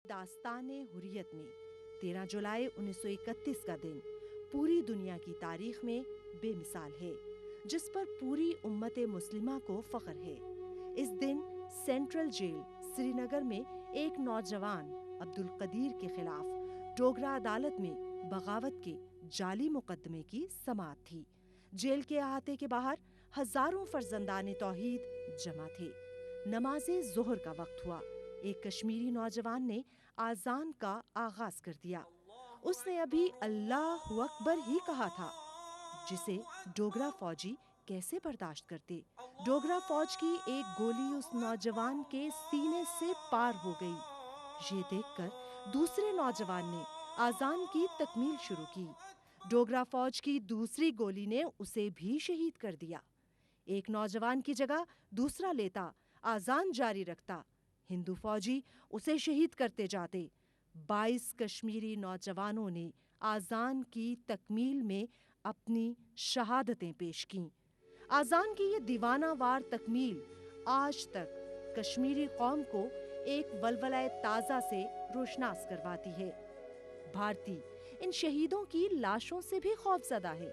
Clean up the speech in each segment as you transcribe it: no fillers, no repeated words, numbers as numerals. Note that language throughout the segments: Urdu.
داستان حریت میں 13 جولائی 1931 کا دن پوری دنیا کی تاریخ میں بے مثال ہے، جس پر پوری امت مسلمہ کو فخر ہے۔ اس دن سینٹرل جیل سری نگر میں ایک نوجوان عبدالقدیر کے خلاف ڈوگرا عدالت میں بغاوت کے جعلی مقدمے کی سماعت تھی۔ جیل کے احاطے کے باہر ہزاروں فرزندان توحید جمع تھے۔ نماز ظہر کا وقت ہوا۔ ایک کشمیری نوجوان نے آذان کا آغاز کر دیا۔ اس نے ابھی اللہ اکبر ہی کہا تھا، جسے ڈوگرا فوجی کیسے برداشت کرتے۔ ڈوگرا فوج کی ایک گولی اس نوجوان کے سینے سے پار ہو گئی۔ یہ دیکھ کر دوسرے نوجوان نے آذان کی تکمیل شروع کی۔ ڈوگرا فوج کی دوسری گولی نے اسے بھی شہید کر دیا۔ ایک نوجوان کی جگہ دوسرا لیتا، آذان جاری رکھتا، ہندو فوجی اسے شہید کرتے جاتے۔ 22 کشمیری نوجوانوں نے آذان کی تکمیل میں اپنی شہادتیں پیش کیں۔ آذان کی یہ دیوانہ وار تکمیل آج تک کشمیری قوم کو ایک ولولہ تازہ سے روشناس کرواتی ہے۔ بھارتی ان شہیدوں کی لاشوں سے بھی خوفزدہ ہے۔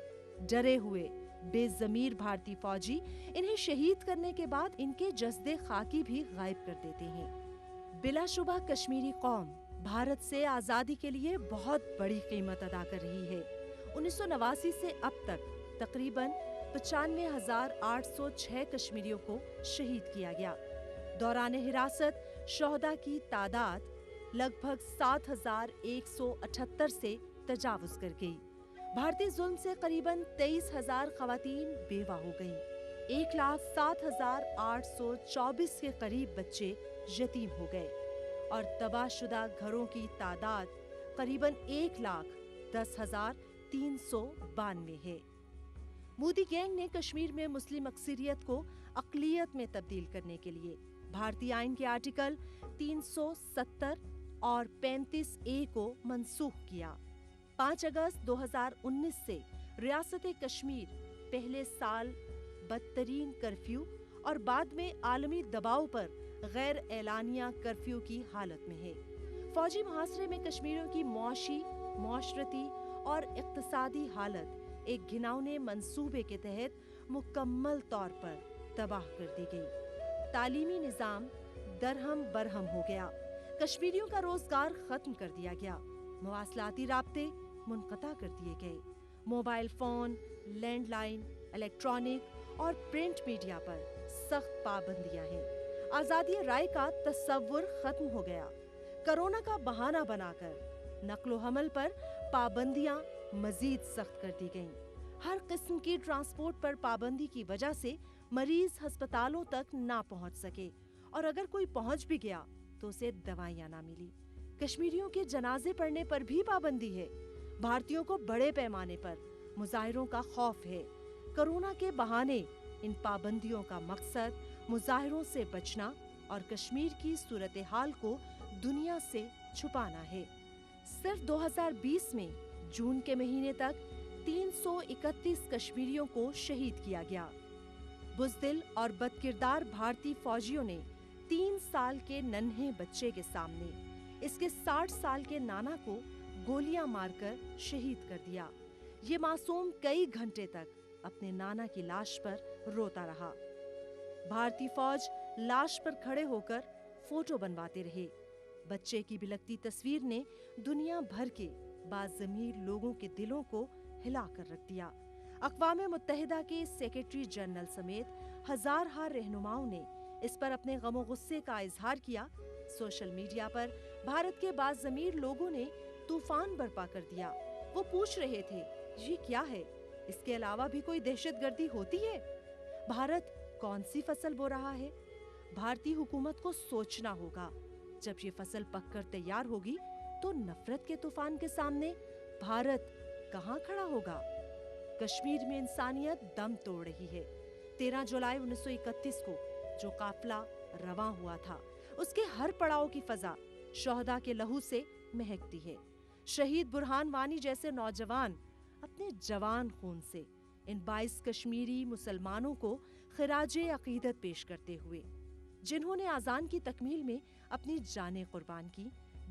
ڈرے ہوئے بے ضمیر بھارتی فوجی انہیں شہید کرنے کے بعد ان کے جسد خاکی بھی غائب کر دیتے ہیں۔ بلا شبہ کشمیری قوم بھارت سے آزادی کے لیے بہت بڑی قیمت ادا کر رہی ہے۔ 1989 سے اب تک تقریباً 95,806 کشمیریوں کو شہید کیا گیا۔ دوران حراست شہداء کی تعداد لگ بھگ 7,178 سے تجاوز کر گئی۔ بھارتی ظلم سے قریباً 23,000 خواتین بیوہ ہو گئیں۔ 1,07,824 کے قریب بچے یتیم ہو گئے اور تباہ شدہ گھروں کی تعداد قریباً 1,10,392 ہے۔ مودی گینگ نے کشمیر میں مسلم اکثریت کو اقلیت میں تبدیل کرنے کے لیے بھارتی آئین کے آرٹیکل 370 اور 35A کو منسوخ کیا۔ 5 اگست 2019 سے ریاست کشمیر پہلے سال بدترین کرفیو اور بعد میں عالمی دباؤ پر غیر اعلانیہ کرفیو کی حالت میں ہے۔ فوجی محاصرے میں کشمیریوں کی معاشی، معاشرتی اور اقتصادی حالت ایک گھناؤنے منصوبے کے تحت مکمل طور پر تباہ کر دی گئی۔ تعلیمی نظام درہم برہم ہو گیا۔ کشمیریوں کا روزگار ختم کر دیا گیا۔ مواصلاتی رابطے منقطع کر دیے گئے۔ Mobile phone, landline, electronic اور پرنٹ میڈیا پر سخت پابندیاں ہیں۔ آزادی رائے کا تصور ختم ہو گیا۔ کرونا کا بہانہ بنا کر نقل و حمل پر پابندیاں مزید سخت کر دی گئیں۔ ہر قسم کی ٹرانسپورٹ پر پابندی کی وجہ سے مریض ہسپتالوں تک نہ پہنچ سکے، اور اگر کوئی پہنچ بھی گیا تو اسے دوائیاں نہ ملی۔ کشمیریوں کے جنازے پڑھنے پر بھی پابندی ہے۔ بھارتیوں کو بڑے پیمانے پر مظاہروں کا خوف ہے۔ کرونا کے بہانے ان پابندیوں کا مقصد مظاہروں سے بچنا اور کشمیر کی صورتحال کو دنیا سے چھپانا ہے۔ صرف 2020 میں جون کے مہینے تک 331 کشمیریوں کو شہید کیا گیا۔ بزدل اور بدکردار بھارتی فوجیوں نے 3 سال کے ننھے بچے کے سامنے اس کے 60 سال کے نانا کو گولیاں مار کر شہید کر دیا۔ یہ معصوم کئی گھنٹے تک اپنے نانا کی لاش پر روتا رہا۔ بھارتی فوج لاش پر کھڑے ہو کر فوٹو بنواتے رہے۔ بچے کی بلکتی تصویر نے دنیا بھر کے باضمیر لوگوں کے دلوں کو ہلا کر رکھ دیا۔ اقوام متحدہ کے سیکریٹری جنرل سمیت ہزارہا رہنماؤں نے اس پر اپنے غم و غصے کا اظہار کیا۔ سوشل میڈیا پر بھارت کے باضمیر لوگوں نے طوفان برپا کر دیا۔ وہ پوچھ رہے تھے، یہ کیا ہے؟ اس کے علاوہ بھی کوئی دہشت گردی ہوتی ہے؟ بھارت کون سی فصل بو رہا ہے؟ بھارتی حکومت کو سوچنا ہوگا۔ جب یہ فصل پک کر تیار ہوگی تو نفرت کے طوفان کے سامنے بھارت کہاں کھڑا ہوگا؟ کشمیر میں انسانیت دم توڑ رہی ہے۔ 13 جولائی 1931 کو جو قافلہ رواں ہوا تھا، اس کے ہر پڑاؤ کی فضا شہداء کے لہو سے مہکتی ہے۔ شہید برہان وانی جیسے نوجوان اپنے جوان خون سے ان 22 کشمیری مسلمانوں کو خراج عقیدت پیش کرتے ہوئے، جنہوں نے آذان کی تکمیل میں اپنی جانیں قربان کی،